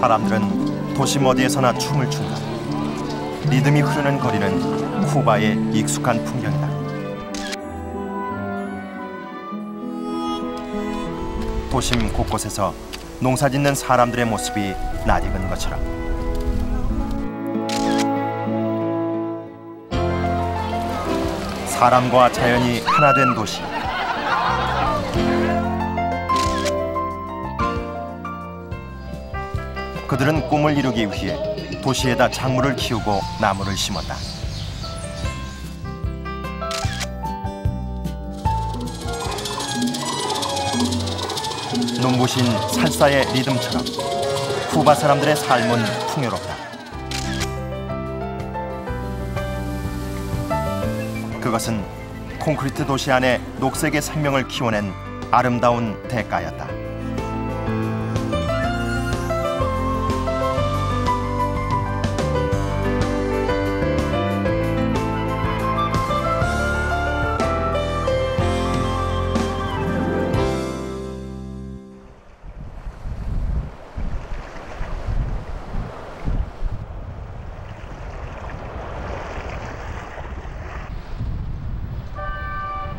사람들은 도심 어디에서나 춤을 춘다. 리듬이 흐르는 거리는 쿠바의 익숙한 풍경이다. 도심 곳곳에서 농사짓는 사람들의 모습이 낯익은 것처럼 사람과 자연이 하나 된 도시. 그들은 꿈을 이루기 위해 도시에다 작물을 키우고 나무를 심었다. 눈부신 살사의 리듬처럼 쿠바 사람들의 삶은 풍요롭다. 그것은 콘크리트 도시 안에 녹색의 생명을 키워낸 아름다운 대가였다.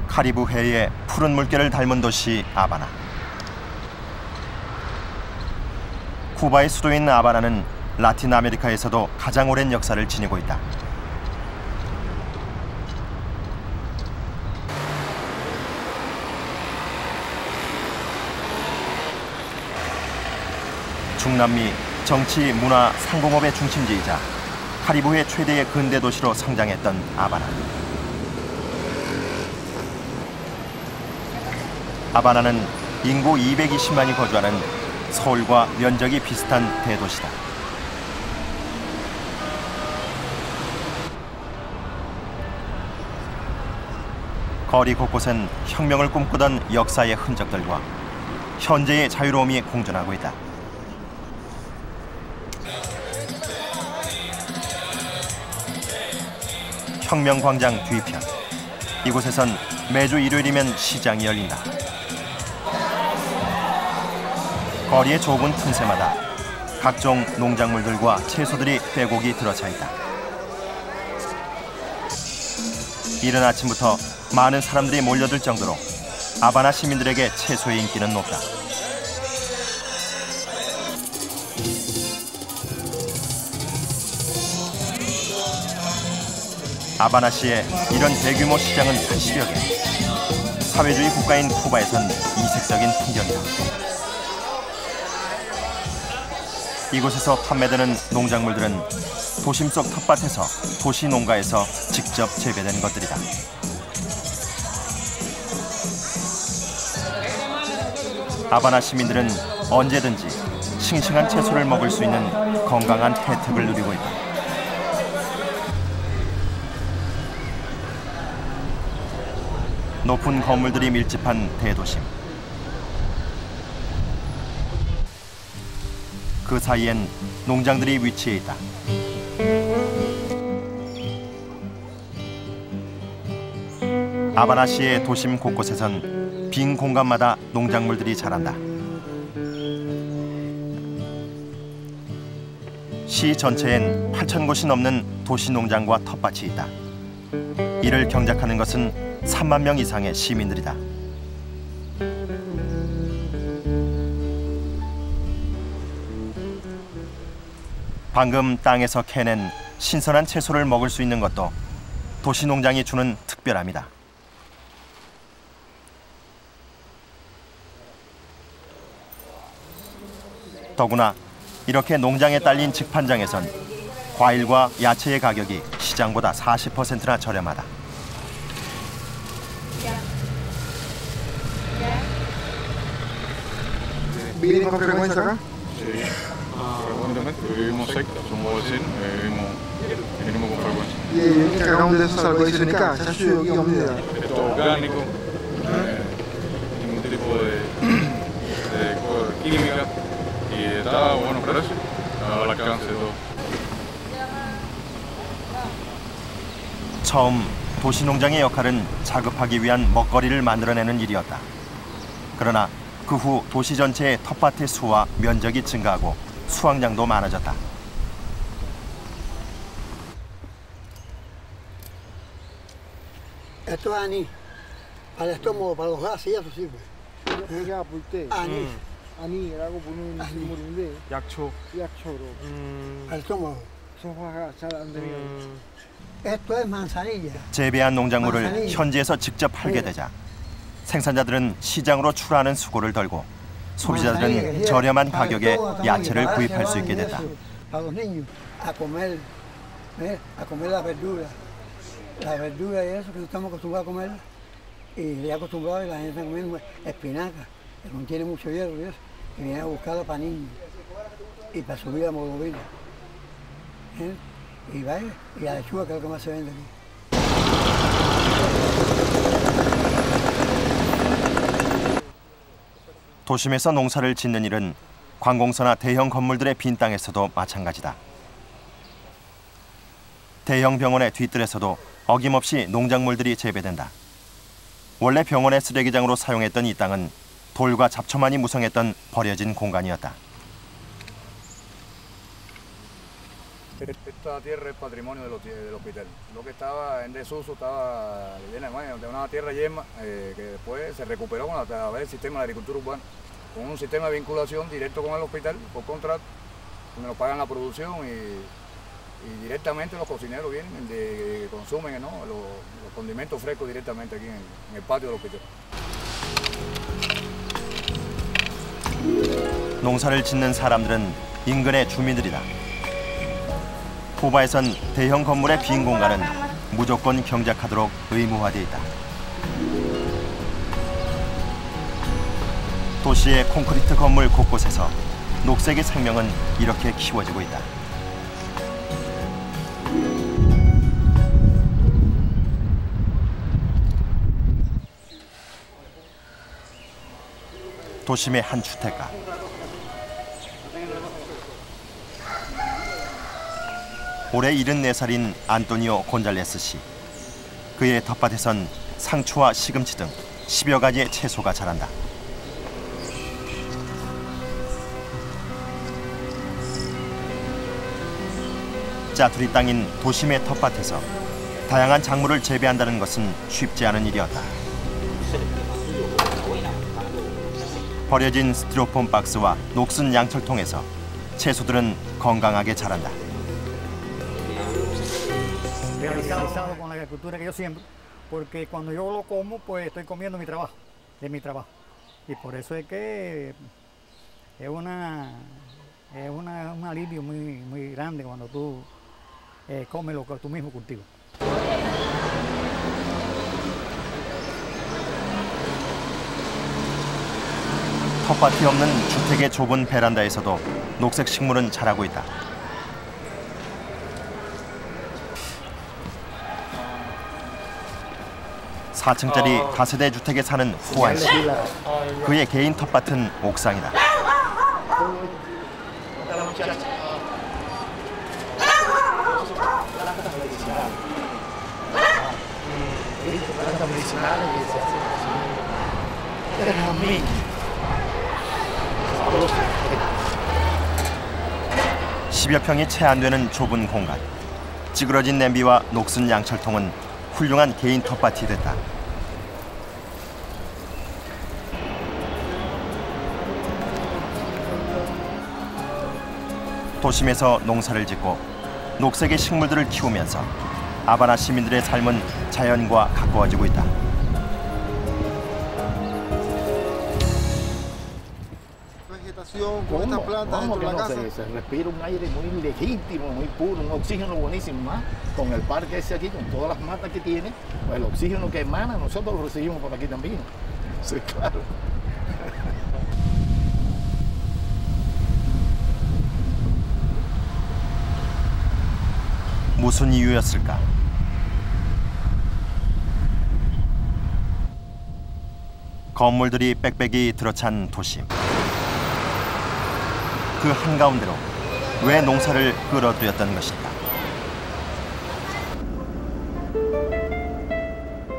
카리브해의 푸른 물결을 닮은 도시 아바나. 쿠바의 수도인 아바나는 라틴 아메리카에서도 가장 오랜 역사를 지니고 있다. 중남미 정치, 문화, 상공업의 중심지이자 카리브해 최대의 근대 도시로 성장했던 아바나. 아바나는 인구 220만이 거주하는 서울과 면적이 비슷한 대도시다. 거리 곳곳엔 혁명을 꿈꾸던 역사의 흔적들과 현재의 자유로움이 공존하고 있다. 혁명광장 뒤편. 이곳에선 매주 일요일이면 시장이 열린다. 거리의 좁은 틈새마다 각종 농작물들과 채소들이 빼곡히 들어차 있다. 이른 아침부터 많은 사람들이 몰려들 정도로 아바나 시민들에게 채소의 인기는 높다. 아바나시의 이런 대규모 시장은 80여 개. 사회주의 국가인 쿠바에선 이색적인 풍경이다. 이곳에서 판매되는 농작물들은 도심 속 텃밭에서 도시 농가에서 직접 재배된 것들이다. 아바나 시민들은 언제든지 싱싱한 채소를 먹을 수 있는 건강한 혜택을 누리고 있다. 높은 건물들이 밀집한 대도심. 그 사이엔 농장들이 위치해 있다. 아바나시의 도심 곳곳에선 빈 공간마다 농작물들이 자란다. 시 전체엔 8,000곳이 넘는 도시 농장과 텃밭이 있다. 이를 경작하는 것은 3만 명 이상의 시민들이다. 방금 땅에서 캐낸 신선한 채소를 먹을 수 있는 것도 도시 농장이 주는 특별함이다. 더구나 이렇게 농장에 딸린 직판장에선 과일과 야채의 가격이 시장보다 40%나 저렴하다. ¿Vienen con frecuencia acá? Sí, frecuentemente. Vivimos cerca, somos vecinos, venimos con frecuencia. ¿Y cada uno de esos algo dice acá? ¿Ya suyo aquí a medida? Esto es orgánico, ningún tipo de química y está a buenos precios, al alcance de todo. 처음 도시 농장의 역할은 자급하기 위한 먹거리를 만들어내는 일이었다. 그러나 그 후 도시 전체의 텃밭의 수와 면적이 증가하고 수확량도 많아졌다. Esto es anís, para el estómago, para los gases y eso sirve. 배가 아플 때 Anís, 아니라고 부르는 식물인데 약초. 약초로 para el estómago. 소화가 잘 안 되면 Esto es manzanilla. 재배한 농작물을 현지에서 직접 팔게 되자 생산자들은 시장으로 출하하는 수고를 덜고 소비자들은 저렴한 가격에 야채를 구입할 수 있게 됐다. Para los niños, a comer, a comer la verdura. La verdura y eso que no estamos acostumbrados a comer. Y ya acostumbrados y la gente está comiendo espinaca, que contiene mucho hierro y eso. Y viene a buscarla para niños y para subir la hemoglobina. Y vaya, y la lechuga que es lo que más se vende aquí. 도심에서 농사를 짓는 일은 관공서나 대형 건물들의 빈 땅에서도 마찬가지다. 대형 병원의 뒤뜰에서도 어김없이 농작물들이 재배된다. 원래 병원의 쓰레기장으로 사용했던 이 땅은 돌과 잡초만이 무성했던 버려진 공간이었다. Esta tierra es patrimonio del hospital. Lo que estaba en desuso estaba llena de una tierra yerma que después se recuperó a través del sistema de agricultura urbana, con un sistema de vinculación directo con el hospital por contrato, donde nos pagan la producción y directamente los cocineros vienen, consumen los condimentos frescos directamente aquí en el patio del hospital. 농사를 짓는 사람들은 인근의 주민들이다. 포바에선 대형 건물의 빈 공간은 무조건 경작하도록 의무화돼 있다. 도시의 콘크리트 건물 곳곳에서 녹색의 생명은 이렇게 키워지고 있다. 도심의 한 주택가. 올해 74살인 안토니오 곤잘레스 씨. 그의 텃밭에선 상추와 시금치 등 10여 가지의 채소가 자란다. 짜투리 땅인 도심의 텃밭에서 다양한 작물을 재배한다는 것은 쉽지 않은 일이었다. 버려진 스티로폼 박스와 녹슨 양철통에서 채소들은 건강하게 자란다. Realizado con la agricultura que yo siembro, porque cuando yo lo como, pues estoy comiendo mi trabajo, de mi trabajo. Y por eso es que es un alivio muy grande cuando tú comes lo que tú mismo cultivas. 텃밭이 없는 주택의 좁은 베란다에서도 녹색 식물은 자라고 있다. 4층짜리 다세대 주택에 사는 후안 씨. 그의 개인 텃밭은 옥상이다. (10여 평이 채 안 되는 좁은 공간). 찌그러진 냄비와 녹슨 양철통은 훌륭한 개인 텃밭이 됐다. 도심에서 농사를 짓고 녹색의 식물들을 키우면서 아바나 시민들의 삶은 자연과 가까워지고 있다. con estas plantas dentro de la casa. Se respira un aire muy legítimo, muy puro, un oxígeno buenísimo más. Con el parque ese aquí, con todas las matas que tiene, pues el oxígeno que emana, nosotros lo recibimos por aquí también. Sí, claro. 무슨 이유였을까? 건물들이 빽빽이 들어찬 도심. 그 한가운데로 왜 농사를 끌어들였던 것일까?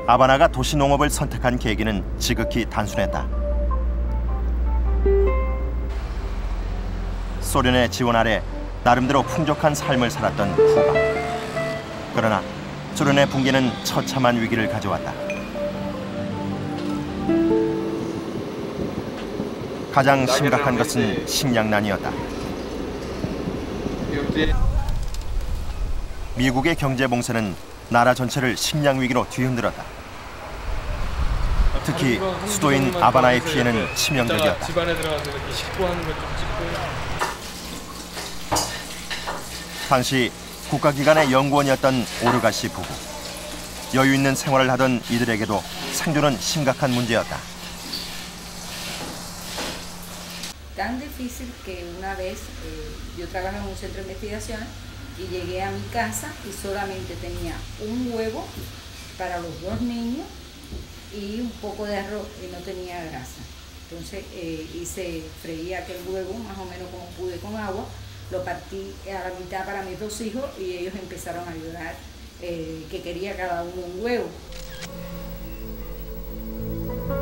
아바나가 도시농업을 선택한 계기는 지극히 단순했다. 소련의 지원 아래 나름대로 풍족한 삶을 살았던 쿠바. 그러나 소련의 붕괴는 처참한 위기를 가져왔다. 가장 심각한 것은 식량난이었다. 미국의 경제 봉쇄는 나라 전체를 식량 위기로 뒤흔들었다. 특히 수도인 아바나의 피해는 치명적이었다. 집안에 들어가서 이렇게 식구하는 걸 좀 찍고. 당시 국가기관의 연구원이었던 오르가시 부부. 여유 있는 생활을 하던 이들에게도 생존은 심각한 문제였다. Tan difícil que una vez yo trabajaba en un centro de investigación y llegué a mi casa y solamente tenía un huevo para los 2 niños y un poco de arroz y no tenía grasa. Entonces freí aquel huevo más o menos como pude con agua, lo partí a la mitad para mis 2 hijos y ellos empezaron a llorar que quería cada uno un huevo.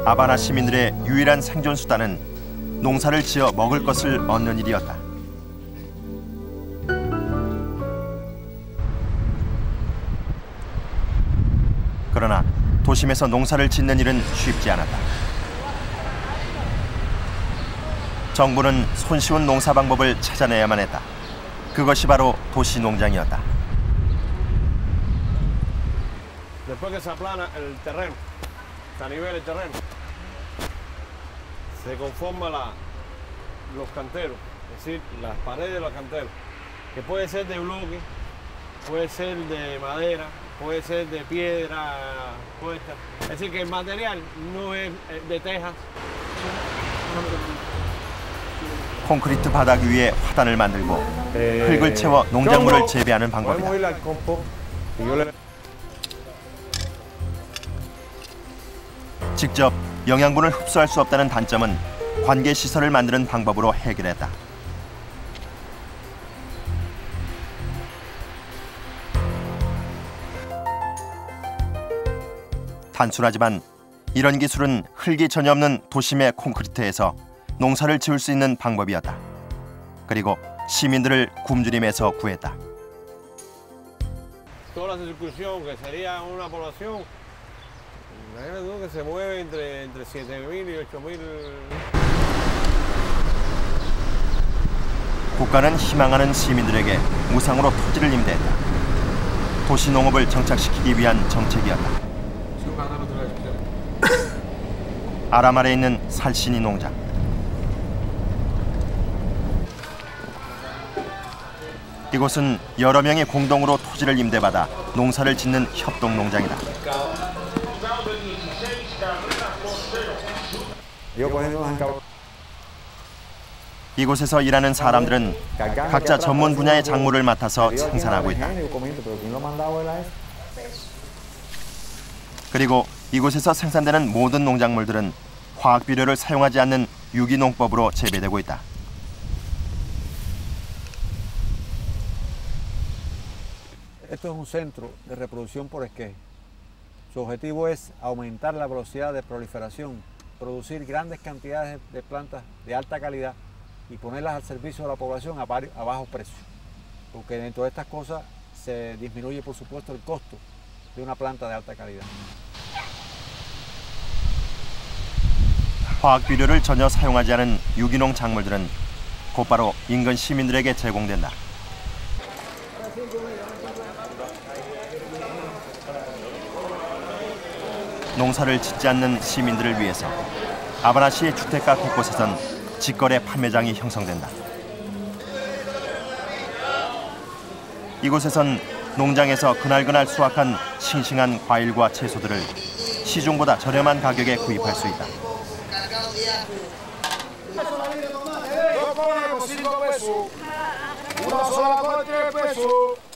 아바나 시민들의 유일한 생존 수단은 농사를 지어 먹을 것을 얻는 일이었다. 그러나 도심에서 농사를 짓는 일은 쉽지 않았다. 정부는 손쉬운 농사 방법을 찾아내야만 했다. 그것이 바로 도시 농장이었다. Después que se aplana el terreno, se anivela el terreno, se conforman los canteros, es decir, las paredes de los canteros, que puede ser de bloque, puede ser de madera, puede ser de piedra puesta. Es decir, que el material no es de tejas. 콘크리트 바닥 위에 화단을 만들고 흙을 채워 농작물을 재배하는 방법이다. 직접 영양분을 흡수할 수 없다는 단점은 관계 시설을 만드는 방법으로 해결했다. 단순하지만 이런 기술은 흙이 전혀 없는 도심의 콘크리트에서 농사를 지을 수 있는 방법이었다. 그리고 시민들을 굶주림에서 구했다. Toda la circunscripción, que sería una población, imagínate tú que se mueve entre 7.000 y 8.000. 국가는 희망하는 시민들에게 무상으로 토지를 임대했다. 도시 농업을 정착시키기 위한 정책이었다. 아라말에 있는 살신이 농장. 이곳은 여러 명이 공동으로 토지를 임대받아 농사를 짓는 협동 농장이다. 이곳에서 일하는 사람들은 각자 전문 분야의 작물을 맡아서 생산하고 있다. 그리고 이곳에서 생산되는 모든 농작물들은 화학 비료를 사용하지 않는 유기농법으로 재배되고 있다. Esto es un centro de reproducción por esqueje. Su objetivo es aumentar la velocidad de proliferación, producir grandes cantidades de plantas de alta calidad y ponerlas al servicio de la población a bajos precios. Porque dentro de estas cosas se disminuye, por supuesto, el costo de una planta de alta calidad. 화학 비료를 전혀 사용하지 않은 유기농 작물들은 곧바로 인근 시민들에게 제공된다. 농사를 짓지 않는 시민들을 위해서 아바나시의 주택가 곳곳에선 직거래 판매장이 형성된다. 이곳에선 농장에서 그날그날 수확한 싱싱한 과일과 채소들을 시중보다 저렴한 가격에 구입할 수 있다.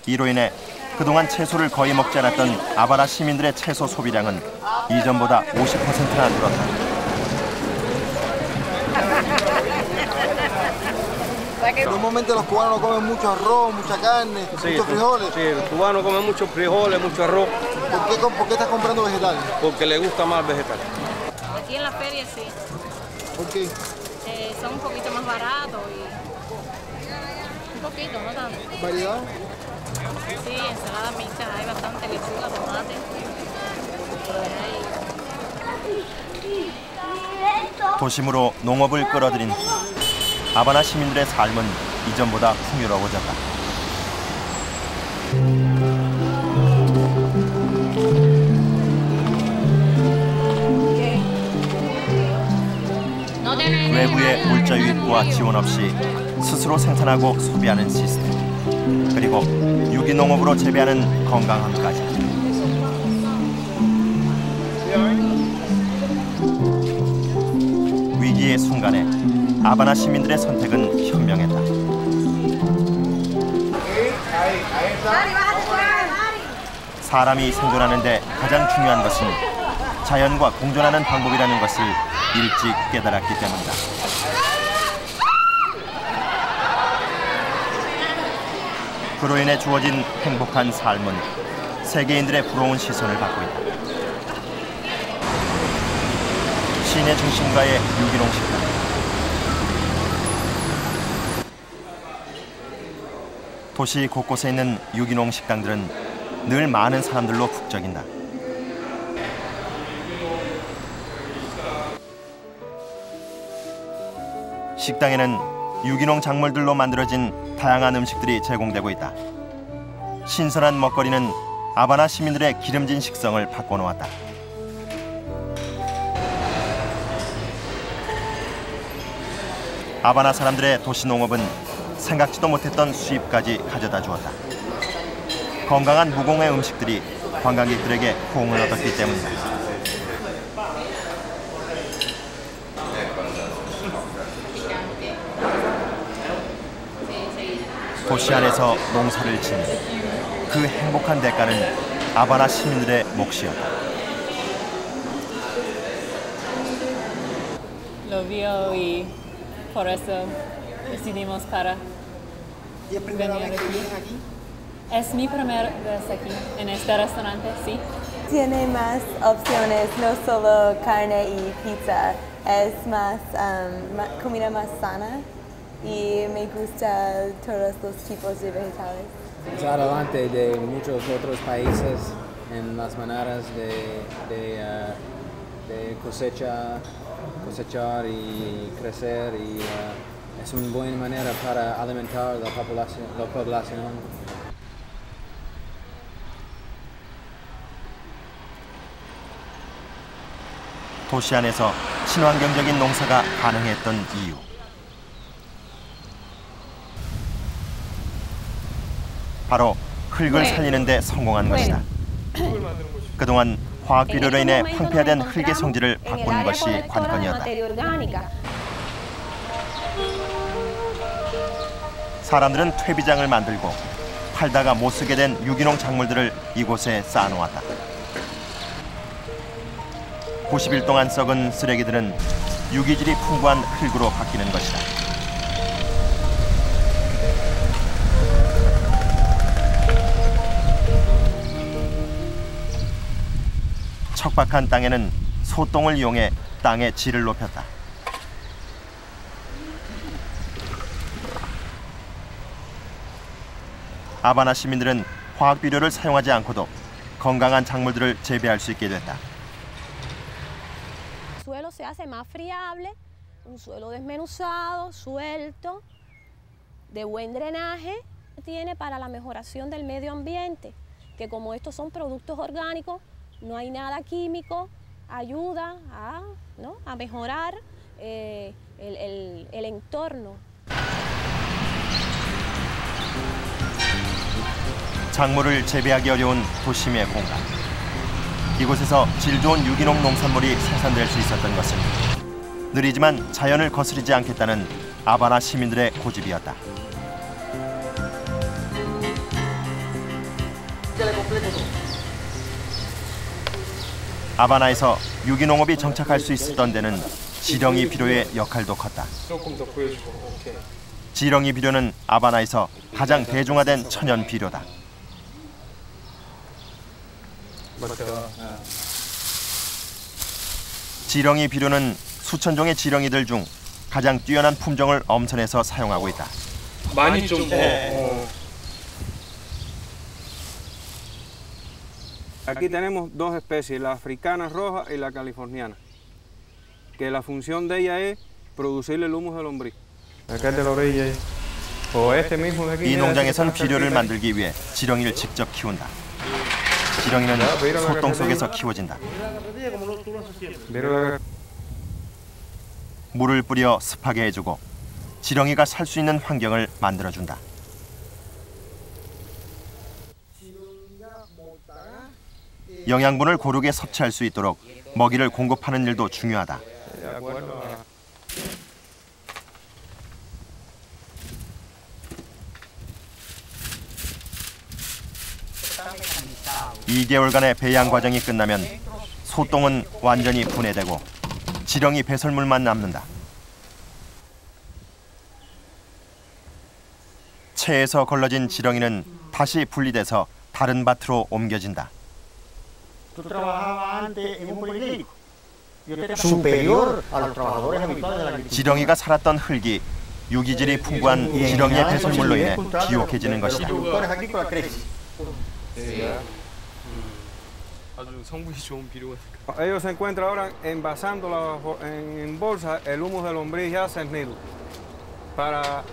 이로 인해 그동안 채소를 거의 먹지 않았던 아바나 시민들의 채소 소비량은 이전보다 50%나 늘었다. Normalmente los cubanos comen mucho arroz, mucha carne, muchos frijoles. Sí, los cubanos comen muchos frijoles, mucho arroz. ¿Por qué estás comprando vegetales? Porque le gusta más vegetal. Aquí en la feria sí. ¿Por qué? Son un poquito más baratos y poquito, no tanto. ¿Variedad? Sí, ensalada mixta, hay bastante lechuga, tomate. 도심으로 농업을 끌어들인 후 하바나 시민들의 삶은 이전보다 풍요로워졌다. 외부의 물자 유입과 지원 없이 스스로 생산하고 소비하는 시스템, 그리고 유기농업으로 재배하는 건강함까지. 위기의 순간에 하바나 시민들의 선택은 현명했다. 사람이 생존하는 데 가장 중요한 것은 자연과 공존하는 방법이라는 것을 일찍 깨달았기 때문이다. 그로 인해 주어진 행복한 삶은 세계인들의 부러운 시선을 받고 있다. 시내 중심가의 유기농 식당. 도시 곳곳에 있는 유기농 식당들은 늘 많은 사람들로 북적인다. 식당에는 유기농 작물들로 만들어진 다양한 음식들이 제공되고 있다. 신선한 먹거리는 하바나 시민들의 기름진 식성을 바꿔놓았다. 하바나 사람들의 도시 농업은 생각지도 못했던 수입까지 가져다 주었다. 건강한 무공해 음식들이 관광객들에게 호응을 얻었기 때문이다. 도시 안에서 농사를 지니 그 행복한 대가는 하바나 시민들의 몫이었다. Lo vio y por eso decidimos para venir aquí. Es mi primera vez aquí, en este restaurante, sí. Tiene más opciones, no solo carne y pizza, es más comida más sana y me gusta todos los tipos de vegetales. Es adelante de muchos otros países en las maneras de cosechar y crecer y es una buena manera para alimentar la población. 도시 안에서 친환경적인 농사가 가능했던 이유. 바로 흙을 살리는 데 성공한 것이다. 그동안 화학 비료로 인해 황폐화된 흙의 성질을 바꾸는 것이 관건이었다. 사람들은 퇴비장을 만들고 팔다가 못 쓰게 된 유기농 작물들을 이곳에 쌓아놓았다. 90일 동안 썩은 쓰레기들은 유기질이 풍부한 흙으로 바뀌는 것이다. 척박한 땅에는 소똥을 이용해 땅의 질을 높였다. 하바나 시민들은 화학 비료를 사용하지 않고도 건강한 작물들을 재배할 수 있게 됐다. El suelo se hace más friable, un suelo desmenuzado, suelto, de buen drenaje, tiene para la mejoración del medio ambiente, que como estos son productos orgánicos, no hay nada químico, ayuda a mejorar el entorno. 작물을 재배하기 어려운 도심의 공간. 이곳에서 질 좋은 유기농 농산물이 생산될 수 있었던 것은 느리지만 자연을 거스르지 않겠다는 하바나 시민들의 고집이었다. 하바나에서 유기농업이 정착할 수 있었던 데는 지렁이 비료의 역할도 컸다. 지렁이 비료는 하바나에서 가장 대중화된 천연 비료다. 지렁이 비료는 수천 종의 지렁이들 중 가장 뛰어난 품종을 엄선해서 사용하고 있다. 많이 좀 Aquí tenemos dos especies, la africana roja y la californiana, que la función de ella es producir el humus de lombriz. Acá de la orilla, o este mismo de aquí. 이 농장에선 비료를 만들기 위해 지렁이를 직접 키운다. 지렁이는 소똥 속에서 키워진다. 물을 뿌려 습하게 해주고 지렁이가 살 수 있는 환경을 만들어준다. 영양분을 고르게 섭취할 수 있도록 먹이를 공급하는 일도 중요하다. (2개월간의) 배양 과정이 끝나면 소똥은 완전히 분해되고 지렁이 배설물만 남는다. 체에서 걸러진 지렁이는 다시 분리돼서 다른 밭으로 옮겨진다. 지렁이가 살았던 흙이 유기질이 풍부한 지렁이의 배설물로 인해 비옥해지는 것이다. Ellos se encuentran ahora envasando en bolsa el humus de lombriz ya cernido para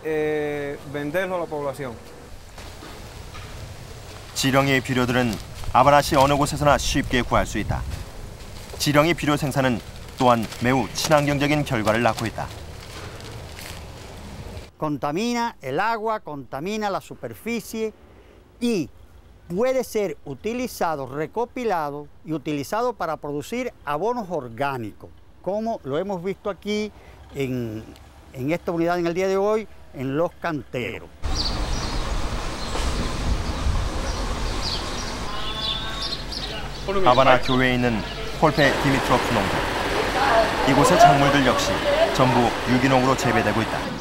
venderlo a la población. 지렁이 비료들은 아바나시 어느 곳에서나 쉽게 구할 수 있다. 지렁이 비료 생산은 또한 매우 친환경적인 결과를 낳고 있다. Contamina el agua, contamina la superficie y puede ser utilizado, recopilado y utilizado para producir abonos orgánicos, como lo hemos visto aquí en esta unidad en el día de hoy, en los canteros. 아바나 교외에 있는 폴페 디미트로프 농장. 이곳의 작물들 역시 전부 유기농으로 재배되고 있다.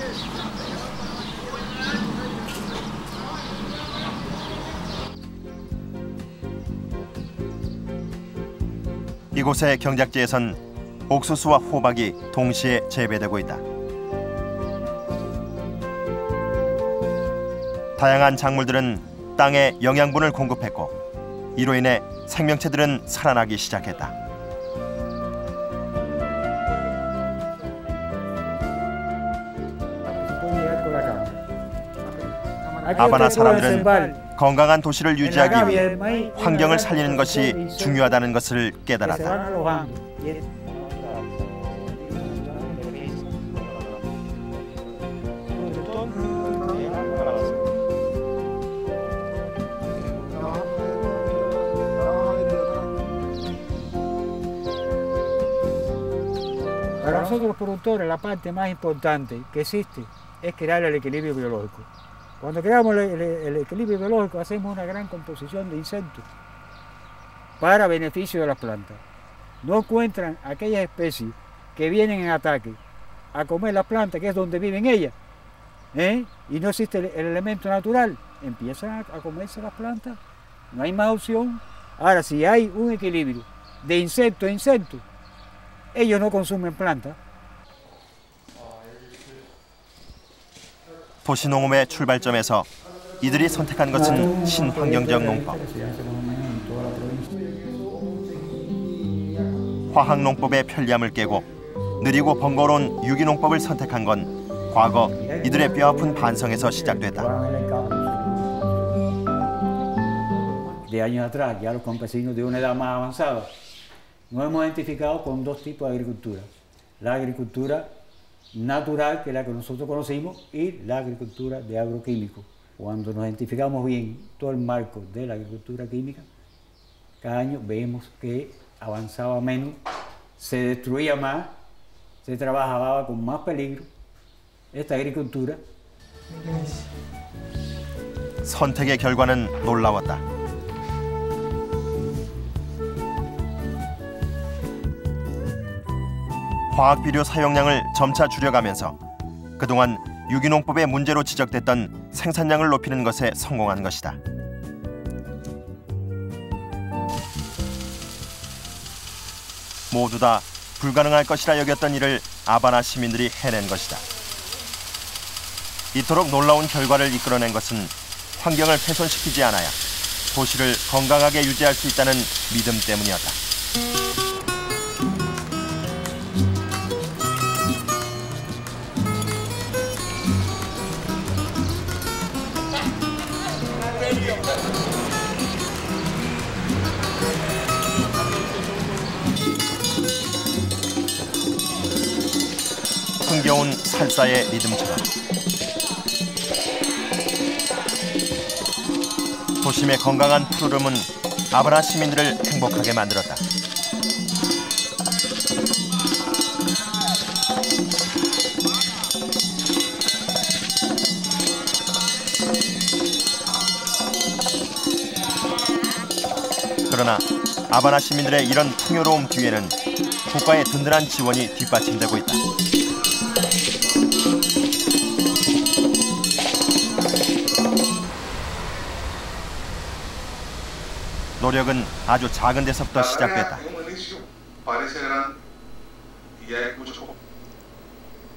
이곳의 경작지에선 옥수수와 호박이 동시에 재배되고 있다. 다양한 작물들은 땅에 영양분을 공급했고 이로 인해 생명체들은 살아나기 시작했다. 아바나 사람들은 건강한 도시를 유지하기 위해 환경을 살리는 것이 중요하다는 것을 깨달았다. Para nosotros los productores la parte más importante que existe es crear el equilibrio biológico. Cuando creamos el equilibrio biológico hacemos una gran composición de insectos para beneficio de las plantas. No encuentran aquellas especies que vienen en ataque a comer las plantas, que es donde viven ellas, y no existe el elemento natural, empiezan a comerse las plantas, no hay más opción. Ahora, si hay un equilibrio de insecto a insecto, ellos no consumen plantas. 도시농업의 출발점에서 이들이 선택한 것은 신환경적 농법. 화학농법의 편리함을 깨고 느리고 번거로운 유기농법을 선택한 건 과거 이들의 뼈아픈 반성에서 시작됐다. De años atrás, ya los campesinos de una edad más avanzada, nos hemos identificado con dos tipos de agricultura. La agricultura natural, que es la que nosotros conocimos, y la agricultura de agroquímicos. Cuando nos identificamos bien todo el marco de la agricultura química, cada año vemos que avanzaba menos, se destruía más, se trabajaba con más peligro esta agricultura. 선택의 결과는 놀라웠다. 화학비료 사용량을 점차 줄여가면서 그동안 유기농법의 문제로 지적됐던 생산량을 높이는 것에 성공한 것이다. 모두 다 불가능할 것이라 여겼던 일을 아바나 시민들이 해낸 것이다. 이토록 놀라운 결과를 이끌어낸 것은 환경을 훼손시키지 않아야 도시를 건강하게 유지할 수 있다는 믿음 때문이었다. 흥겨운 살사의 리듬처럼 도심의 건강한 푸르름은 아바나 시민들을 행복하게 만들었다. 그러나 아바나 시민들의 이런 풍요로움 뒤에는 국가의 든든한 지원이 뒷받침되고 있다. 노력은 아주 작은 데서부터 시작됐다.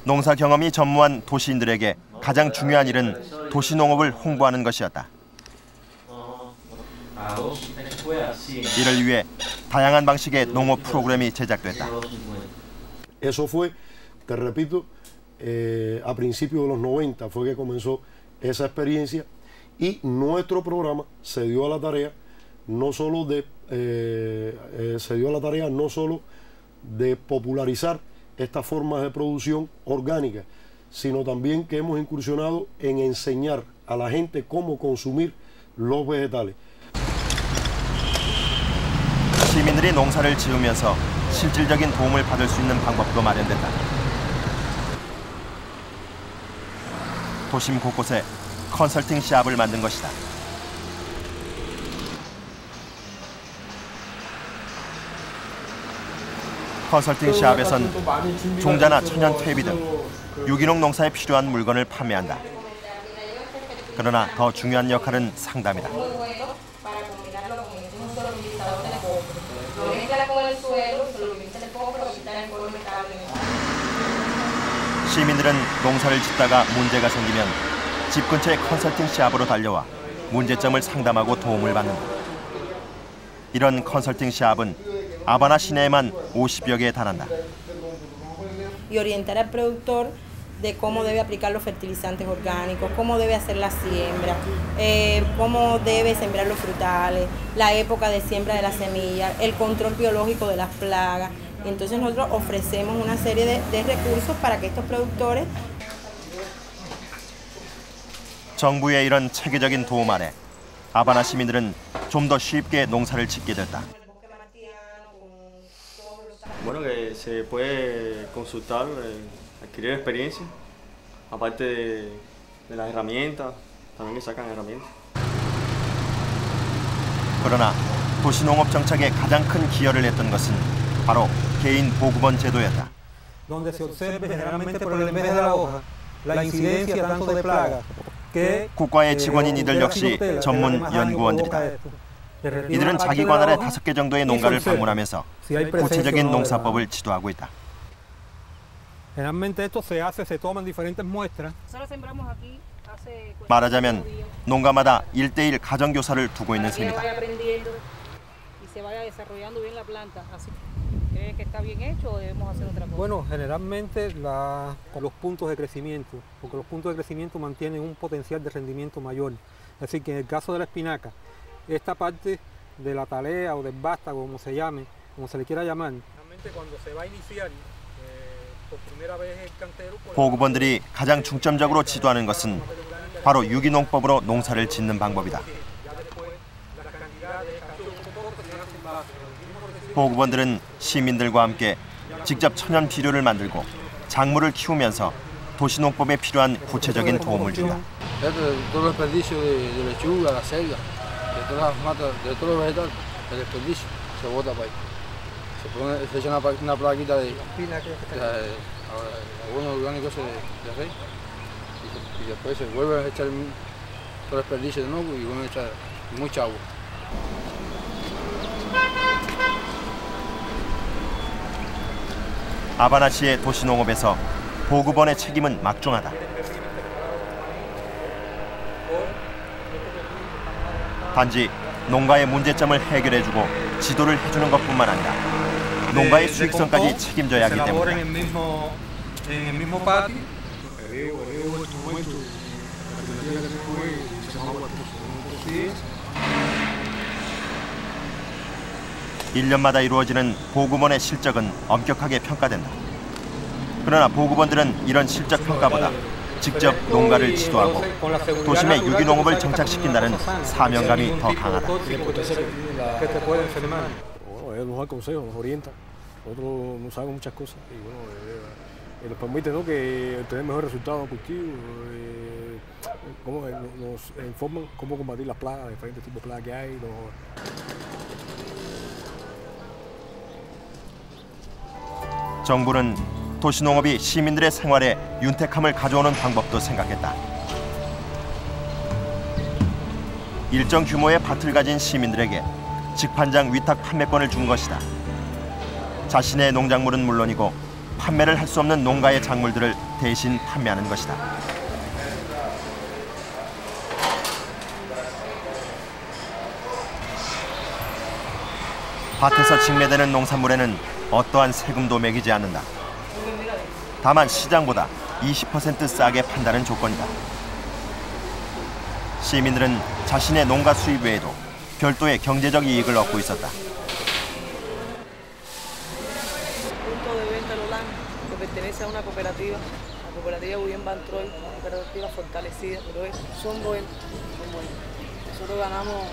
농사 경험이 전무한 도시인들에게 가장 중요한 일은 도시농업을 홍보하는 것이었다. 이를 위해 다양한 방식의 농업 프로그램이 제작됐다. Eso fue, te repito, a principios de los 90 fue que comenzó esa experiencia y nuestro programa se dio a la tarea no solo de popularizar estas formas de producción orgánica, sino también que hemos incursionado en enseñar a la gente cómo consumir los vegetales. 시민들이 농사를 지으면서 실질적인 도움을 받을 수 있는 방법도 마련됐다. 도심 곳곳에 컨설팅 샵을 만든 것이다. 컨설팅 샵에선 종자나 천연 퇴비 등 유기농 농사에 필요한 물건을 판매한다. 그러나 더 중요한 역할은 상담이다. 시민들은 농사를 짓다가 문제가 생기면 집 근처의 컨설팅 샵으로 달려와 문제점을 상담하고 도움을 받는다. 이런 컨설팅 샵은 아바나 시내에만 50여 개에 달한다. Y orientar al productor de cómo debe aplicar los fertilizantes orgánicos, cómo debe hacer la siembra, cómo debe sembrar los frutales, la época de siembra de las semillas, el control biológico de las plagas. Entonces nosotros ofrecemos una serie de recursos para que estos productores. 정부의 이런 체계적인 도움 아래 아바나 시민들은 좀 더 쉽게 농사를 짓게 됐다. Bueno, que se puede consultar, adquirir experiencia, aparte de las herramientas, también que sacan herramientas. 그러나 도시농업 정책에 가장 큰 기여를 했던 것은 바로 개인 보급원 제도였다. Donde se observe generalmente por el mes de la hoja la incidencia tanto de plagas que 국가의 직원인 이들 역시 전문 연구원들이다. 이들은 자기 관할의 5개 정도의 농가를 방문하면서 구체적인 농사법을 지도하고 있다. Generalmente esto se hace, se toman diferentes muestras. 말하자면 농가마다 1:1 가정교사를 두고 있는 셈이다. Bueno, generalmente los puntos de crecimiento, porque los puntos de crecimiento mantienen un potencial de rendimiento mayor. Es decir, que en el caso de la espinaca, esta parte de la talea o del vástago, como se llame, como se le quiera llamar. Realmente cuando se va a iniciar por primera vez el cantero. 보급원들이 가장 중점적으로 지도하는 것은 바로 유기농법으로 농사를 짓는 방법이다. 보급원들은 시민들과 함께 직접 천연 비료를 만들고 작물을 키우면서 도시농법에 필요한 구체적인 도움을 준다. De todas las matas, de todos los vegetales, el desperdicio se bota para ahí. Se echa una plaquita de abono orgánico de rey y después se vuelve a echar todo el desperdicio de nuevo y vuelve a echar mucha agua. 아바나시의 도시농업에서 보급원의 책임은 막중하다. 단지 농가의 문제점을 해결해주고 지도를 해주는 것뿐만 아니라 농가의 수익성까지 책임져야 하기 때문이다. 1년마다 이루어지는 보급원의 실적은 엄격하게 평가된다. 그러나 보급원들은 이런 실적 평가보다 직접 농가를 지도하고 도심에 유기농업을 정착시킨다는 사명감이 더 강하다. Ellos nos dan consejos, nos orientan. Nosotros no sabemos muchas cosas y bueno, nos permite, ¿no?, que tener mejores resultados en cultivo, cómo nos informan cómo combatir las plagas, diferentes tipos de plagas que hay. 정부는 도시농업이 시민들의 생활에 윤택함을 가져오는 방법도 생각했다. 일정 규모의 밭을 가진 시민들에게 직판장 위탁 판매권을 준 것이다. 자신의 농작물은 물론이고 판매를 할 수 없는 농가의 작물들을 대신 판매하는 것이다. 밭에서 직매되는 농산물에는 어떠한 세금도 매기지 않는다. 다만 시장보다 20% 싸게 판다는 조건이다. 시민들은 자신의 농가 수입 외에도 별도의 경제적 이익을 얻고 있었다. Punto de venta Lolán, que pertenece a una cooperativa, la cooperativa William Van Troy, una cooperativa fortalecida, pero son buenos, son buenos. Nosotros ganamos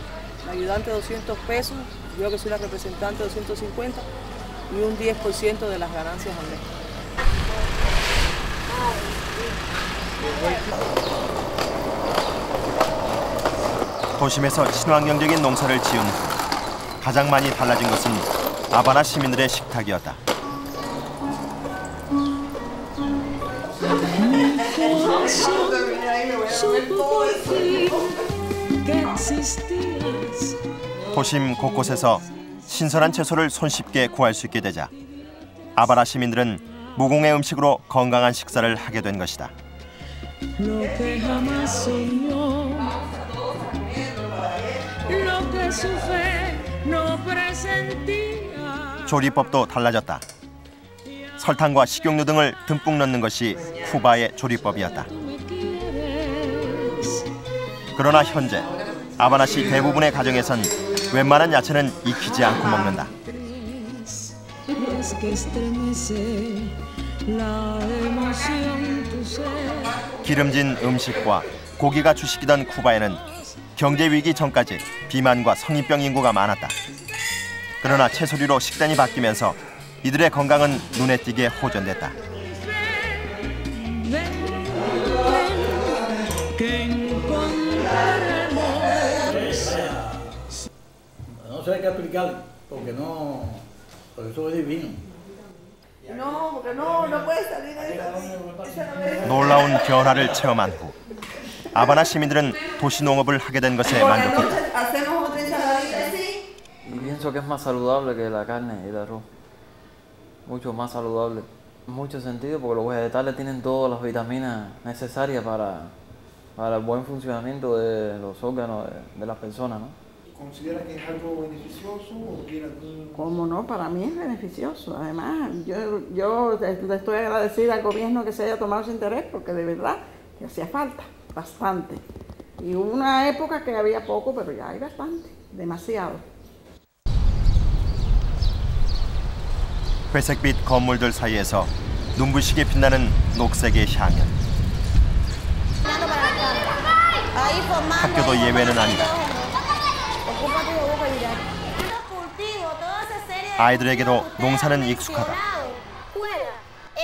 la ayudante 200 pesos, yo que soy la representante 250 y un 10% de las ganancias al mes. 도심에서 친환경적인 농사를 지은 후 가장 많이 달라진 것은 아바나 시민들의 식탁이었다. 도심 곳곳에서 신선한 채소를 손쉽게 구할 수 있게 되자 아바나 시민들은 무공해 음식으로 건강한 식사를 하게 된 것이다. 조리법도 달라졌다. 설탕과 식용유 등을 듬뿍 넣는 것이 쿠바의 조리법이었다. 그러나 현재 아바나시 대부분의 가정에선 웬만한 야채는 익히지 않고 먹는다. 기름진 음식과 고기가 주식이던 쿠바에는 경제 위기 전까지 비만과 성인병 인구가 많았다. 그러나 채소류로 식단이 바뀌면서 이들의 건강은 눈에 띄게 호전됐다. No sé qué explicar, porque eso es divino. No, porque no puede salir de eso. 놀라운 변화를 체험한 후 아바나 시민들은 도시 농업을 하게 된 것에 만족했다. Y pienso que es más saludable que la carne y el arroz. Mucho más saludable. En mucho sentido, porque los vegetales tienen todas las vitaminas necesarias para el buen funcionamiento de los órganos de las personas, ¿no? ¿Considera que es algo beneficioso o tiene algún...? ¿Cómo no? Para mí es beneficioso. Además, yo le estoy agradecida al gobierno que se haya tomado ese interés, porque de verdad que hacía falta, bastante. Y hubo una época que había poco, pero ya hay bastante, demasiado. 회색빛 건물들 사이에서 눈부시게 빛나는 녹색의 향연. 학교도 예외는 아니다. 아이들에게도 농사는 익숙하다.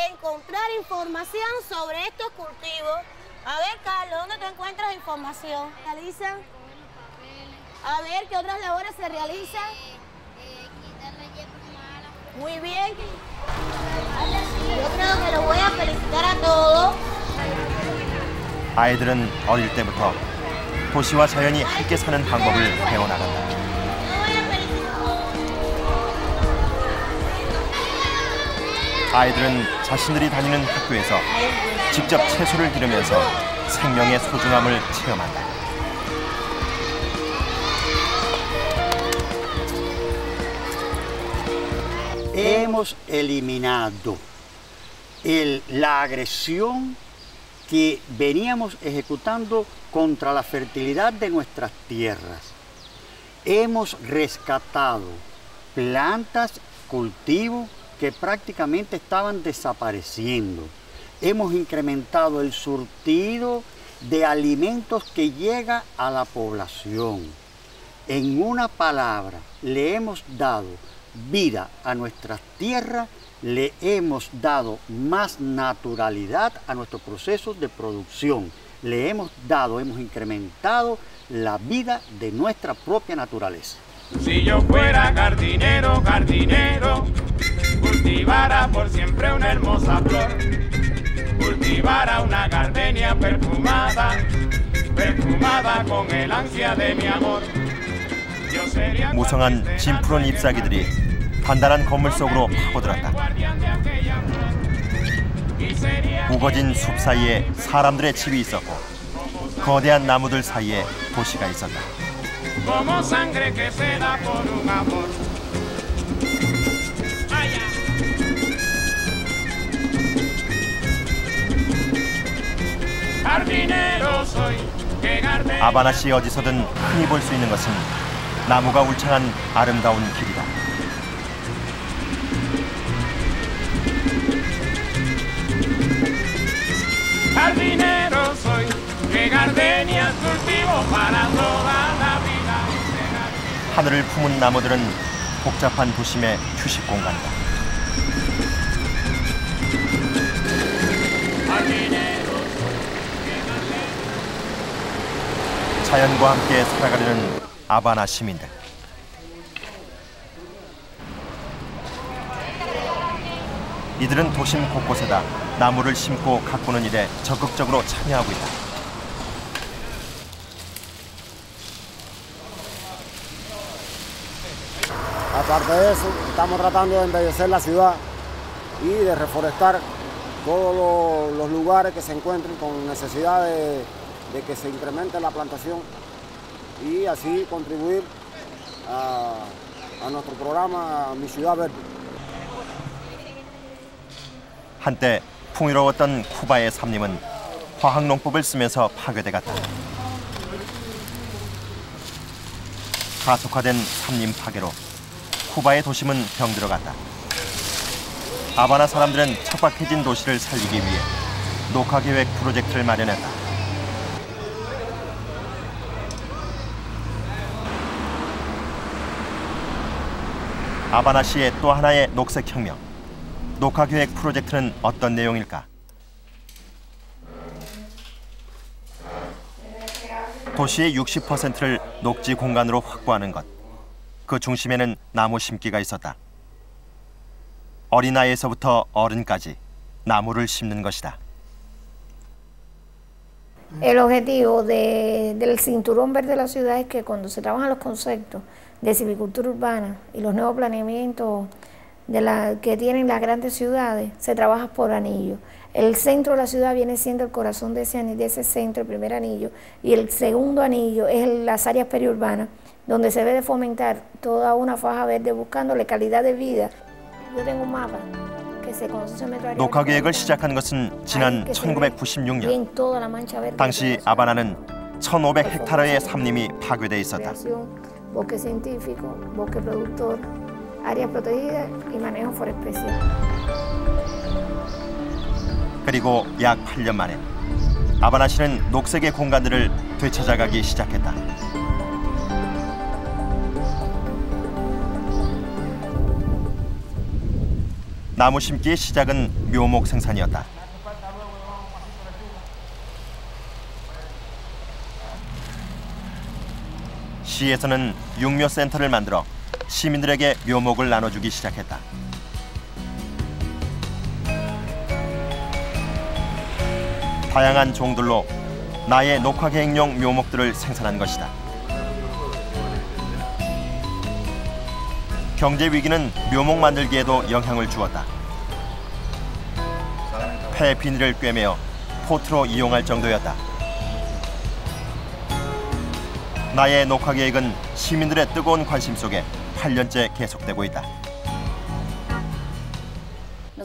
Encontrar información sobre estos cultivos. A ver, Carlos, ¿dónde tú encuentras información? ¿Realizan? A ver, ¿qué otras labores se realizan? Muy bien. Yo creo que los voy a felicitar a todos. 아이들은 어릴 때부터 도시와 자연이 함께 사는 방법을 배워나간다. 아이들은 자신들이 다니는 학교에서 직접 채소를 기르면서 생명의 소중함을 체험한다. hemos eliminado la agresión que veníamos ejecutando contra la fertilidad de nuestras tierras. Hemos rescatado plantas, cultivos que prácticamente estaban desapareciendo. Hemos incrementado el surtido de alimentos que llega a la población. En una palabra, le hemos dado vida a nuestras tierras, le hemos dado más naturalidad a nuestros procesos de producción. Le hemos incrementado la vida de nuestra propia naturaleza. Si yo fuera jardinero, jardinero, cultivara por siempre una hermosa flor, cultivara una gardenia perfumada, perfumada con el ansia de mi amor. Yo sería 무성한 짐 푸른 잎사귀들이 단단한 건물 속으로 파고들었다. 우거진 숲 사이에 사람들의 집이 있었고 거대한 나무들 사이에 도시가 있었다. como sangre que se da por un amor. Jardinero soy, que jardinero. 아바나시 어디서든 흔히 볼 수 있는 것은 나무가 울창한 아름다운 길이다. Jardinero soy, que gardenias cultivo para toda la vida. 하늘을 품은 나무들은 복잡한 도심의 휴식 공간이다. 자연과 함께 살아가려는 아바나 시민들. 이들은 도심 곳곳에다 나무를 심고 가꾸는 일에 적극적으로 참여하고 있다. Aparte de eso, estamos tratando de embellecer la ciudad y de reforestar todos los lugares que se encuentren con necesidad de que se incremente la plantación y así contribuir a nuestro programa Mi Ciudad Verde. 한때 풍요로웠던 쿠바의 삼림은 화학농법을 쓰면서 파괴돼 갔다. 가속화된 삼림 파괴로 쿠바의 도심은 병들어갔다. 아바나 사람들은 척박해진 도시를 살리기 위해 녹화계획 프로젝트를 마련했다. 아바나시의 또 하나의 녹색혁명. 녹화계획 프로젝트는 어떤 내용일까? 도시의 60%를 녹지 공간으로 확보하는 것. 그 중심에는 나무 심기가 있었다. 어린아이에서부터 어른까지 나무를 심는 것이다. El objetivo del cinturón verde de la ciudad es que cuando se trabajan los conceptos de silvicultura urbana y los nuevos planeamientos que tienen las grandes ciudades, se trabaja por anillo. El centro de la ciudad viene siendo el corazón de ese centro, el primer anillo, y el segundo anillo es las áreas periurbanas, donde se debe fomentar toda una faja verde buscándole calidad de vida. Yo tengo un mapa que se conoce 녹화 계획을 시작한 것은 지난 1996년. 당시 아바나는 1,500헥타르의 삼림이 파괴돼 있었다. Bosque científico, bosque productor, áreas protegidas y manejo forespecial. 그리고 약 8년 만에 아바나시는 녹색의 공간들을 되찾아가기 시작했다. 나무 심기의 시작은 묘목 생산이었다. 시에서는 육묘센터를 만들어 시민들에게 묘목을 나눠주기 시작했다. 다양한 종들로 나의 녹화계획용 묘목들을 생산한 것이다. 경제 위기는 묘목 만들기에도 영향을 주었다. 폐 비닐을 꿰매어 포트로 이용할 정도였다. 나의 녹화 계획은 시민들의 뜨거운 관심 속에 8년째 계속되고 있다.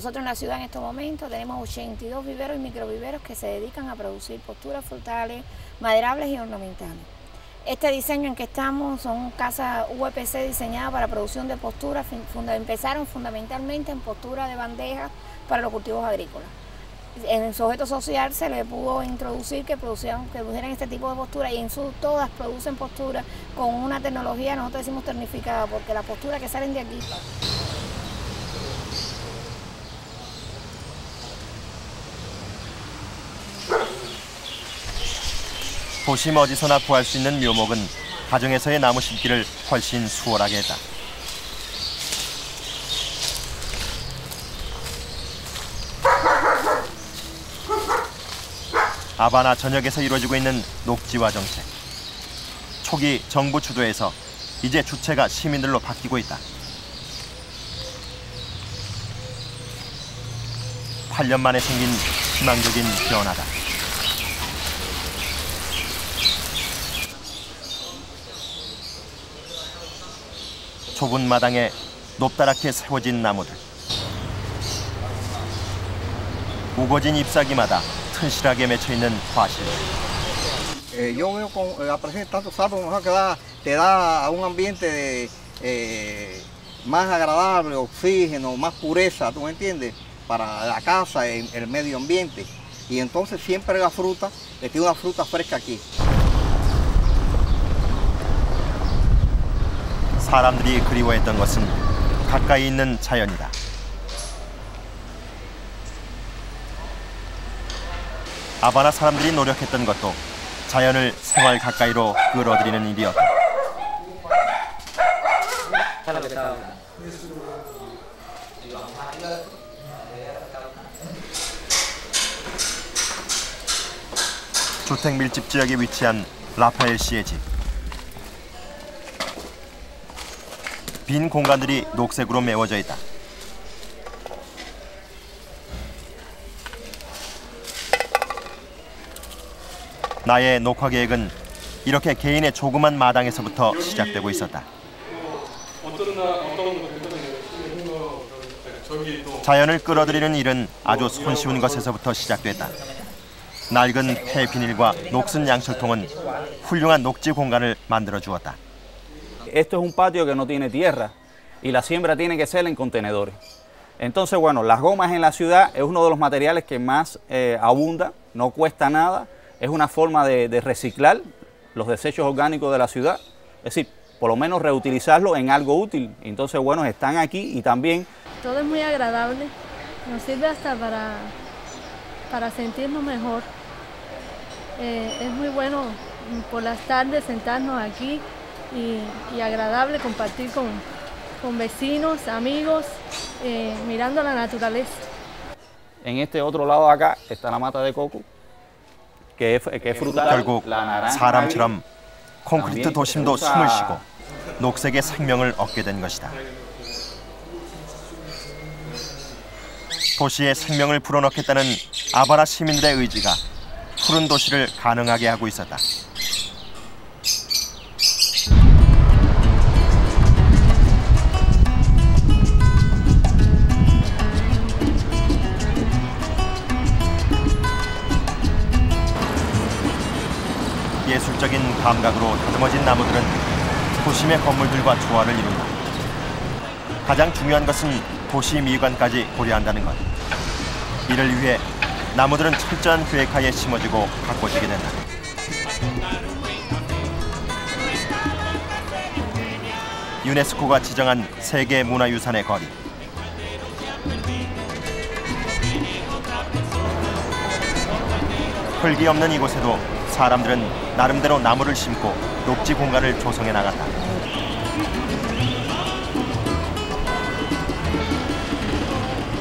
Nosotros en la ciudad en estos momentos tenemos 82 viveros y microviveros que se dedican a producir posturas frutales, maderables y ornamentales. Este diseño en que estamos son casas UPC diseñadas para producción de posturas, empezaron fundamentalmente en postura de bandejas para los cultivos agrícolas. En el sujeto social se le pudo introducir que produjeran este tipo de posturas y todas producen posturas con una tecnología, nosotros decimos tecnificada, porque las posturas que salen de aquí. 도심 어디서나 구할 수 있는 묘목은 가정에서의 나무 심기를 훨씬 수월하게 했다. 아바나 전역에서 이루어지고 있는 녹지화 정책. 초기 정부 주도에서 이제 주체가 시민들로 바뀌고 있다. 8년 만에 생긴 희망적인 변화다. 좁은 마당에 높다랗게 세워진 나무들. 우거진 잎사귀마다 튼실하게 맺혀있는 과실. Yo veo con la presencia de tantos árboles te da un ambiente más agradable, oxígeno, más pureza, ¿tú me entiendes? Para la casa, el medio ambiente. Y entonces siempre la fruta, tiene una fruta fresca aquí. 사람들이 그리워했던 것은 가까이 있는 자연이다. 아바나 사람들이 노력했던 것도 자연을 생활 가까이로 끌어들이는 일이었다. 주택 밀집 지역에 위치한 라파엘 씨의 집. 빈 공간들이 녹색으로 메워져 있다. 나의 녹화 계획은 이렇게 개인의 조그만 마당에서부터 시작되고 있었다. 자연을 끌어들이는 일은 아주 손쉬운 것에서부터 시작됐다. 낡은 폐 비닐과 녹슨 양철통은 훌륭한 녹지 공간을 만들어 주었다. Esto es un patio que no tiene tierra y la siembra tiene que ser en contenedores. Entonces, bueno, las gomas en la ciudad es uno de los materiales que más abunda, no cuesta nada, es una forma de reciclar los desechos orgánicos de la ciudad, es decir, por lo menos reutilizarlo en algo útil. Entonces, bueno, están aquí y también... Todo es muy agradable, nos sirve hasta para sentirnos mejor. Es muy bueno por las tardes sentarnos aquí y agradable compartir con vecinos, amigos, mirando la naturaleza. En este otro lado de acá está la mata de coco, que es frutal. 결국 사람처럼 콘크리트 도심도 숨을 쉬고 녹색의 생명을 얻게 된 것이다. 도시에 생명을 불어넣겠다는 아바나 시민들의 의지가 푸른 도시를 가능하게 하고 있었다. 예술적인 감각으로 다듬어진 나무들은 도심의 건물들과 조화를 이룬다. 가장 중요한 것은 도시 미관까지 고려한다는 것. 이를 위해 나무들은 철저한 계획하에 심어지고 가꿔지게 된다. 유네스코가 지정한 세계 문화유산의 거리. 흙이 없는 이곳에도 사람들은 나름대로 나무를 심고 녹지 공간을 조성해 나갔다.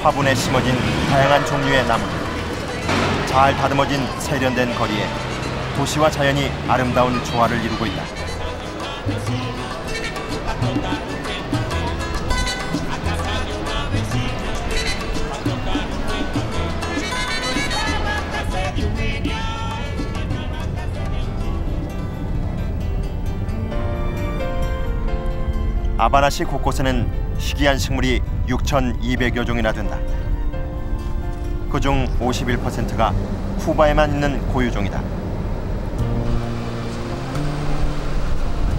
화분에 심어진 다양한 종류의 나무들. 잘 다듬어진 세련된 거리에 도시와 자연이 아름다운 조화를 이루고 있다. 아바나시 곳곳에는 희귀한 식물이 6,200여 종이나 된다. 그중 51%가 쿠바에만 있는 고유종이다.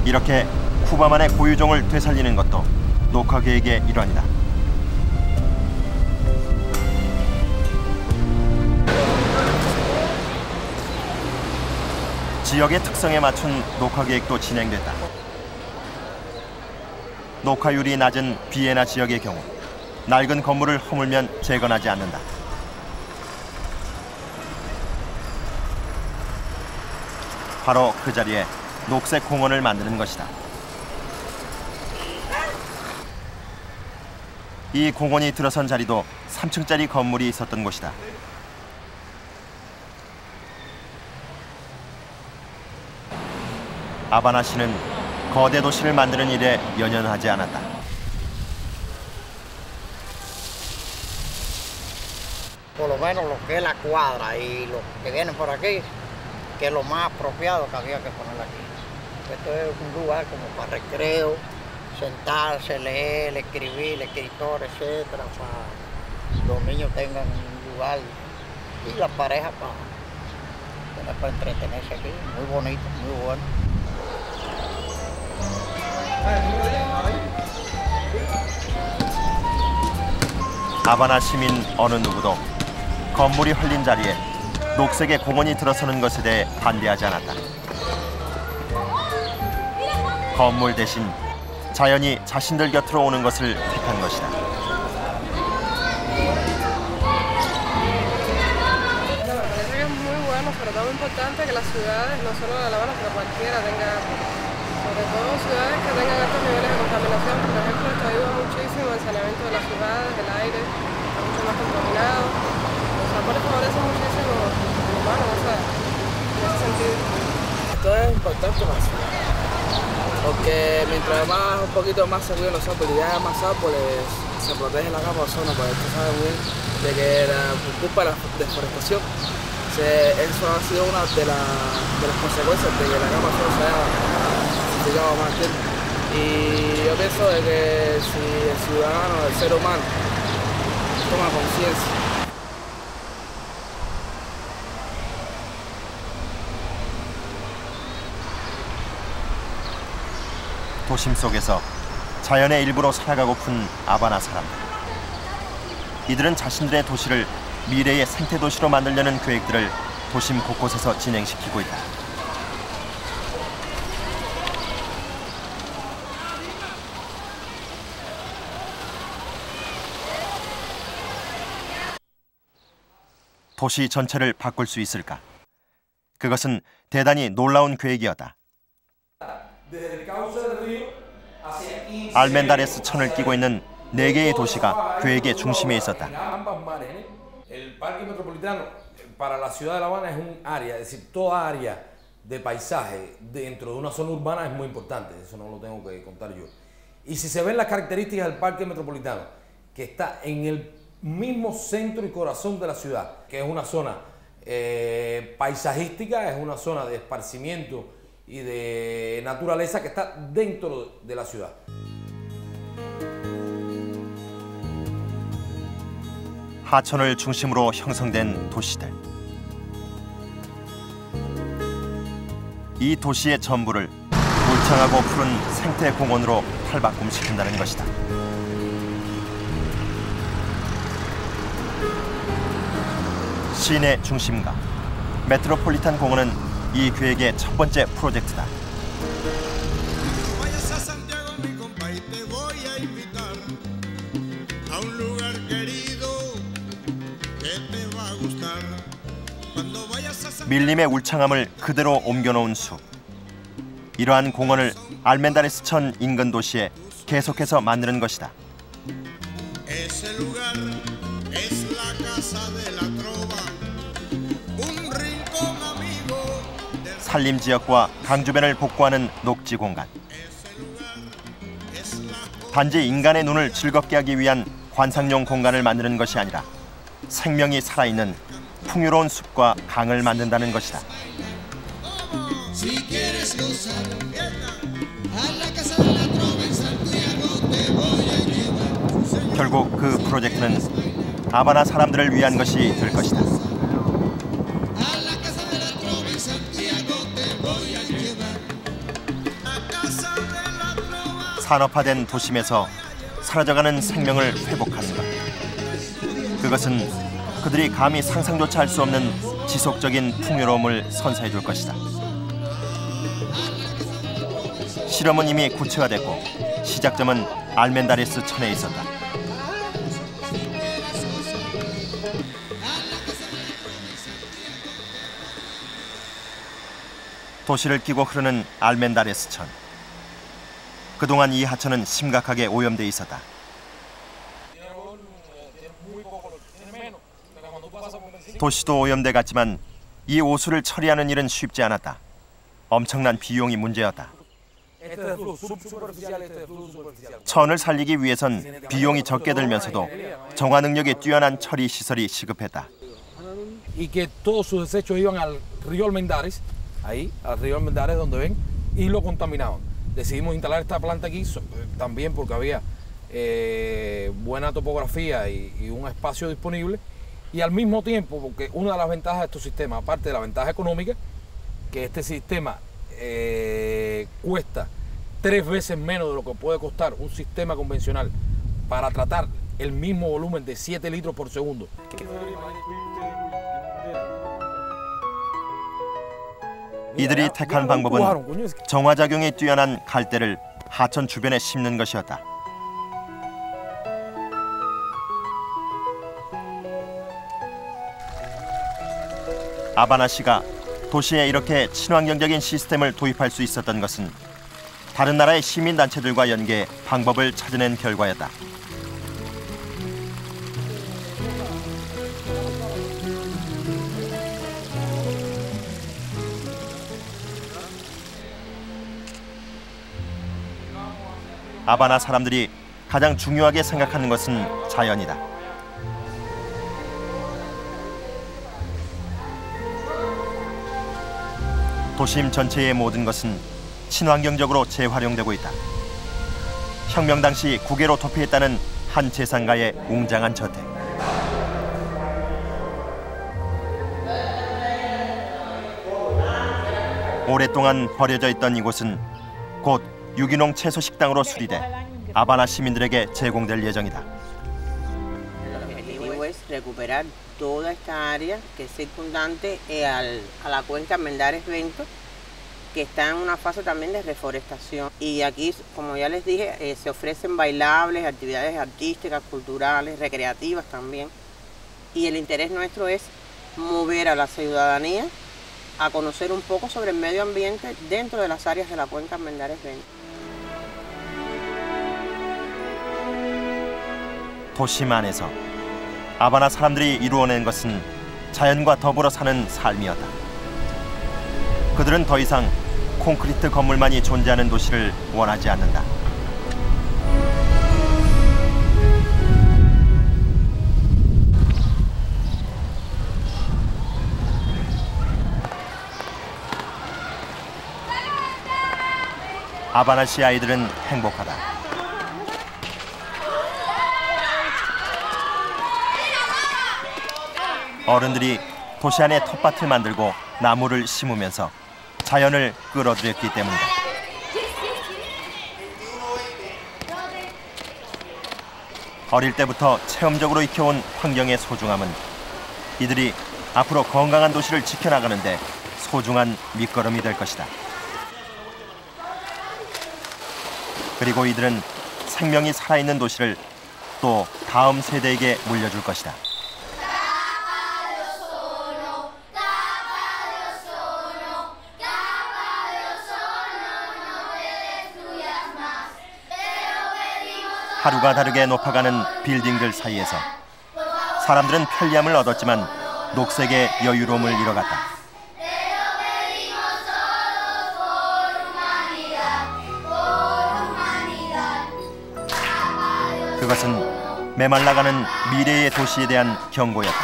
이렇게 쿠바만의 고유종을 되살리는 것도 녹화 계획의 일환이다. 지역의 특성에 맞춘 녹화 계획도 진행됐다. 녹화율이 낮은 비에나 지역의 경우 낡은 건물을 허물면 재건하지 않는다. 바로 그 자리에 녹색 공원을 만드는 것이다. 이 공원이 들어선 자리도 3층짜리 건물이 있었던 곳이다. 아바나 씨는 거대 도시를 만드는 일에 연연하지 않았다. Por lo menos lo que es la cuadra y los que vienen por aquí, que es lo más apropiado que había que poner aquí. Esto es un lugar como para recreo, sentarse, leer, escribir, escritor, etcétera, para que los niños tengan un lugar y las parejas para entretenerse aquí. Muy bonito, muy bueno. 아바나 시민 어느 누구도 건물이 헐린 자리에 녹색의 공원이 들어서는 것에 대해 반대하지 않았다. 건물 대신 자연이 자신들 곁으로 오는 것을 택한 것이다. Es muy bueno, sobre todo importante que las ciudades, no solo La Habana, pero cualquiera tenga, sobre todo ciudades que tengan altos niveles de contaminación. Por ejemplo, esto ayuda muchísimo al saneamiento de las ciudades, el aire está mucho más contaminado. Los árboles favorecen muchísimo al humano, o sea, en ese sentido. Esto es importante para la ciudad, porque mientras más un poquito más se cuiden los árboles y haya más árboles, se protege la capa de ozono, porque usted sabe muy bien de que por culpa de la deforestación, eso ha sido una de las consecuencias de que la capa de ozono se haya llegado más tiempo. Y yo pienso de que si el ciudadano, el ser humano, toma conciencia. 도심 속에서 자연의 일부로 살아가고픈 아바나 사람들. 이들은 자신들의 도시를 미래의 생태 도시로 만들려는 계획들을 도심 곳곳에서 진행시키고 있다. 도시 전체를 바꿀 수 있을까? 그것은 대단히 놀라운 계획이었다. 알멘다레스 천을 끼고 있는 4개의 도시가 계획의 중심에 있었다. El parque metropolitano para la ciudad de La Habana es un área, es decir, toda área de paisaje dentro de una zona urbana es muy importante, eso no lo tengo que contar yo. Y si se ven las características del parque metropolitano, que está en el mismo centro y corazón de la ciudad, que es una zona paisajística, es una zona de esparcimiento y de naturaleza que está dentro de la ciudad. 하천을 중심으로 형성된 도시들. 이 도시의 전부를 울창하고 푸른 생태 공원으로 탈바꿈시킨다는 것이다. 시내 중심가 메트로폴리탄 공원은 이 계획의 첫 번째 프로젝트다. 밀림의 울창함을 그대로 옮겨놓은 숲. 이러한 공원을 알멘다레스천 인근 도시에 계속해서 만드는 것이다. 산림 지역과 강 주변을 복구하는 녹지 공간. 단지 인간의 눈을 즐겁게 하기 위한 관상용 공간을 만드는 것이 아니라 생명이 살아있는 풍요로운 숲과 강을 만든다는 것이다. 결국 그 프로젝트는 아바나 사람들을 위한 것이 될 것이다. 산업화된 도심에서 사라져가는 생명을 회복하는 것. 그것은 그들이 감히 상상조차 할 수 없는 지속적인 풍요로움을 선사해 줄 것이다. 실험은 이미 구체화됐고 시작점은 알멘다레스 천에 있었다. 도시를 끼고 흐르는 알멘다레스 천. 그동안 이 하천은 심각하게 오염돼 있었다. 도시도 오염돼 갔지만 이 오수를 처리하는 일은 쉽지 않았다. 엄청난 비용이 문제였다. 천을 살리기 위해선 비용이 적게 들면서도 정화 능력이 뛰어난 처리 시설이 시급했다. Y que todos sus desechos iban al río Almendares, ahí, al río Almendares donde ven, y lo contaminaban. Decidimos instalar esta planta aquí también porque había buena topografía y un espacio disponible. Y al mismo tiempo, porque una de las ventajas de estos sistemas, aparte de la ventaja económica, que este sistema cuesta 3 veces menos de lo que puede costar un sistema convencional para tratar el mismo volumen de 7 litros por segundo. 이들이 택한 방법은 정화작용이 뛰어난 갈대를 하천 주변에 심는 것이었다. 아바나 씨가 도시에 이렇게 친환경적인 시스템을 도입할 수 있었던 것은 다른 나라의 시민단체들과 연계해 방법을 찾아낸 결과였다. 아바나 사람들이 가장 중요하게 생각하는 것은 자연이다. 도심 전체의 모든 것은 친환경적으로 재활용되고 있다. 혁명 당시 구개로 도피했다는 한 재상가의 웅장한 저택. 오랫동안 버려져 있던 이곳은 곧 유기농 채소 식당으로 수리돼 아바나 시민들에게 제공될 예정이다. El objetivo es recuperar toda esta área que es circundante a la cuenca Almendares-Vento, que está en una fase también de reforestación. Y aquí, como ya les dije, se ofrecen bailables, actividades artísticas, culturales, recreativas también. Y el interés nuestro es mover a la ciudadanía a conocer un poco sobre el medio ambiente dentro de las áreas de la cuenca Almendares-Vento. 도심 안에서 아바나 사람들이 이루어낸 것은 자연과 더불어 사는 삶이었다. 그들은 더 이상 콘크리트 건물만이 존재하는 도시를 원하지 않는다. 아바나시 아이들은 행복하다. 어른들이 도시 안에 텃밭을 만들고 나무를 심으면서 자연을 끌어들였기 때문이다. 어릴 때부터 체험적으로 익혀온 환경의 소중함은 이들이 앞으로 건강한 도시를 지켜나가는 데 소중한 밑거름이 될 것이다. 그리고 이들은 생명이 살아있는 도시를 또 다음 세대에게 물려줄 것이다. 하루가 다르게 높아가는 빌딩들 사이에서 사람들은 편리함을 얻었지만 녹색의 여유로움을 잃어갔다. 그것은 메말라가는 미래의 도시에 대한 경고였다.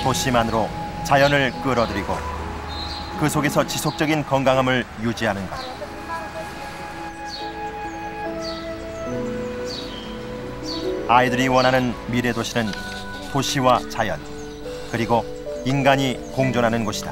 도심안으로 자연을 끌어들이고 그 속에서 지속적인 건강함을 유지하는 것. 아이들이 원하는 미래 도시는 도시와 자연, 그리고 인간이 공존하는 곳이다.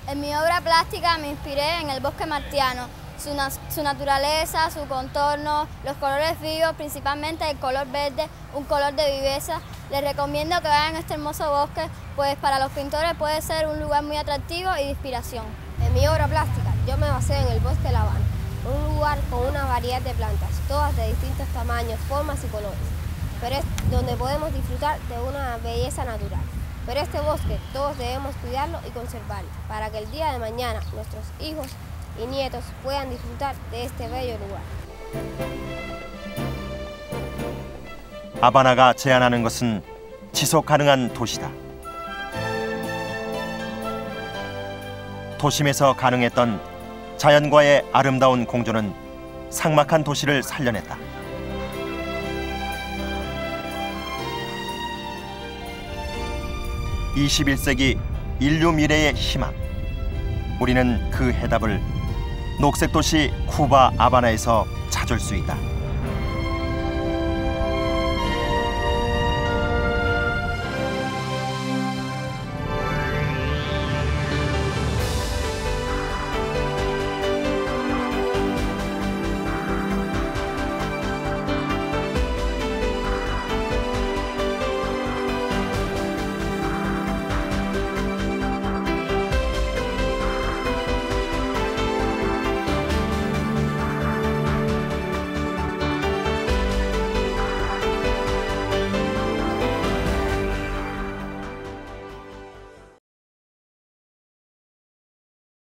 En mi obra plástica me inspiré en el bosque martiano, su naturaleza, su contorno, los colores vivos, principalmente el color verde, un color de viveza. Les recomiendo que vayan a este hermoso bosque, pues para los pintores puede ser un lugar muy atractivo y de inspiración. En mi obra plástica yo me basé en el bosque de La Habana, un lugar con una variedad de plantas, todas de distintos tamaños, formas y colores, pero es donde podemos disfrutar de una belleza natural. Pero este bosque todos debemos cuidarlo y conservarlo para que el día de mañana nuestros hijos y nietos puedan disfrutar de este bello lugar. 아바나가 제안하는 것은 지속 가능한 도시다. 도심에서 가능했던 자연과의 아름다운 공존은 삭막한 도시를 살려냈다. (21세기) 인류 미래의 희망. 우리는 그 해답을 녹색 도시 쿠바 아바나에서 찾을 수 있다.